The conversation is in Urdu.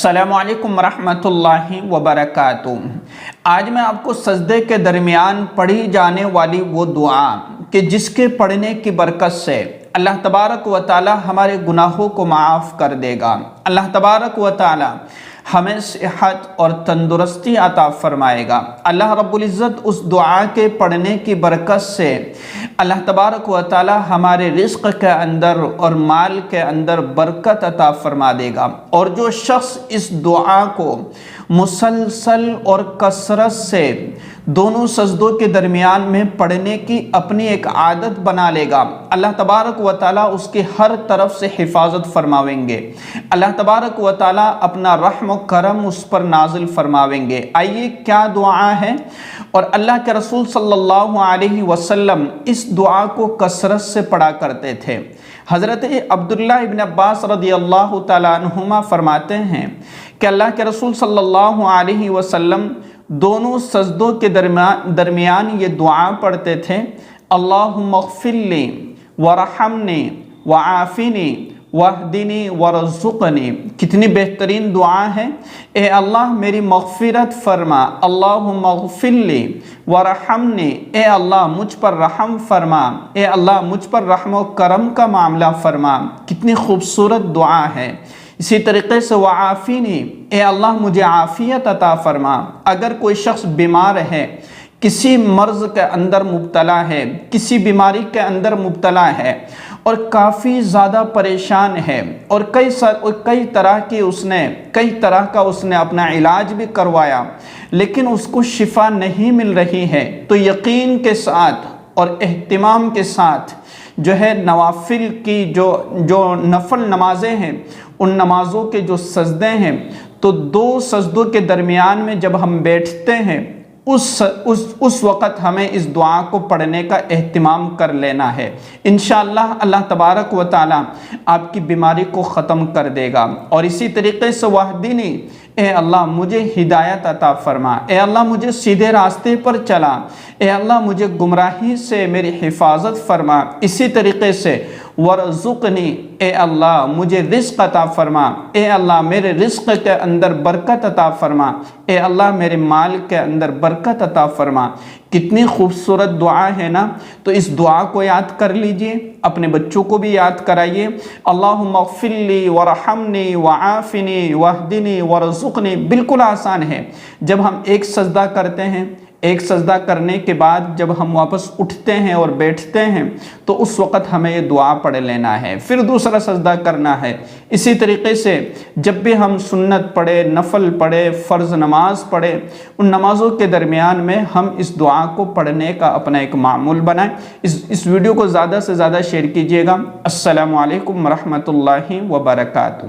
السلام علیکم ورحمۃ اللہ وبرکاتہ۔ آج میں آپ کو سجدے کے درمیان پڑھی جانے والی وہ دعا کہ جس کے پڑھنے کی برکت سے اللہ تبارک و تعالی ہمارے گناہوں کو معاف کر دے گا، اللہ تبارک و تعالی ہمیں صحت اور تندرستی عطا فرمائے گا۔ اللہ رب العزت اس دعا کے پڑھنے کی برکت سے اللہ تبارک و تعالی ہمارے رزق کے اندر اور مال کے اندر برکت عطا فرما دے گا۔ اور جو شخص اس دعا کو مسلسل اور کثرت سے دونوں سجدوں کے درمیان میں پڑھنے کی اپنی ایک عادت بنا لے گا، اللہ تبارک و تعالی اس کی ہر طرف سے حفاظت فرماویں گے، اللہ تبارک و تعالی اپنا رحم و کرم اس پر نازل فرماویں گے۔ آئیے کیا دعا ہے، اور اللہ کے رسول صلی اللہ علیہ وسلم اس دعا کو کثرت سے پڑھا کرتے تھے۔ حضرت عبداللہ ابن عباس رضی اللہ تعالیٰ عنہما فرماتے ہیں کہ اللہ کے رسول صلی اللہ علیہ وسلم دونوں سجدوں کے درمیان یہ دعا پڑھتے تھے، اللہم اغفر لی ورحمنی وعافنی واہدنی ورزقنی۔ کتنی بہترین دعا ہے، اے اللہ میری مغفرت فرما، اللہم اغفر لی ورحمنی، اے اللہ مجھ پر رحم فرما، اے اللہ مجھ پر رحم و کرم کا معاملہ فرما۔ کتنی خوبصورت دعا ہے۔ اسی طریقے سے وعافنی، اے اللہ مجھے عافیت عطا فرما۔ اگر کوئی شخص بیمار ہے، کسی مرض کے اندر مبتلا ہے، کسی بیماری کے اندر مبتلا ہے اور کافی زیادہ پریشان ہے اور کئی طرح کا اس نے اپنا علاج بھی کروایا لیکن اس کو شفا نہیں مل رہی ہے، تو یقین کے ساتھ اور اہتمام کے ساتھ جو ہے نوافل کی جو نفل نمازیں ہیں، ان نمازوں کے جو سجدے ہیں، تو دو سجدوں کے درمیان میں جب ہم بیٹھتے ہیں اس وقت ہمیں اس دعا کو پڑھنے کا اہتمام کر لینا ہے۔ انشاءاللہ اللہ تبارک و تعالی آپ کی بیماری کو ختم کر دے گا۔ اور اسی طریقے سے واہدنی، اے اللہ مجھے ہدایت عطا فرما، اے اللہ مجھے سیدھے راستے پر چلا، اے اللہ مجھے گمراہی سے میری حفاظت فرما۔ اسی طریقے سے ورزقنی، اے اللہ مجھے رزق عطا فرما، اے اللہ میرے رزق کے اندر برکت عطا فرما، اے اللہ میرے مال کے اندر برکت عطا فرما۔ کتنی خوبصورت دعا ہے نا، تو اس دعا کو یاد کر لیجئے، اپنے بچوں کو بھی یاد کرائیے۔ اللہم اغفر لی ورحمنی وعافنی واہدنی ورزقنی۔ بالکل آسان ہے۔ جب ہم ایک سجدہ کرتے ہیں، ایک سجدہ کرنے کے بعد جب ہم واپس اٹھتے ہیں اور بیٹھتے ہیں تو اس وقت ہمیں یہ دعا پڑھ لینا ہے، پھر دوسرا سجدہ کرنا ہے۔ اسی طریقے سے جب بھی ہم سنت پڑھے، نفل پڑھے، فرض نماز پڑھے، ان نمازوں کے درمیان میں ہم اس دعا کو پڑھنے کا اپنا ایک معمول بنائیں۔ اس ویڈیو کو زیادہ سے زیادہ شیئر کیجیے گا۔ السلام علیکم ورحمۃ اللہ وبرکاتہ۔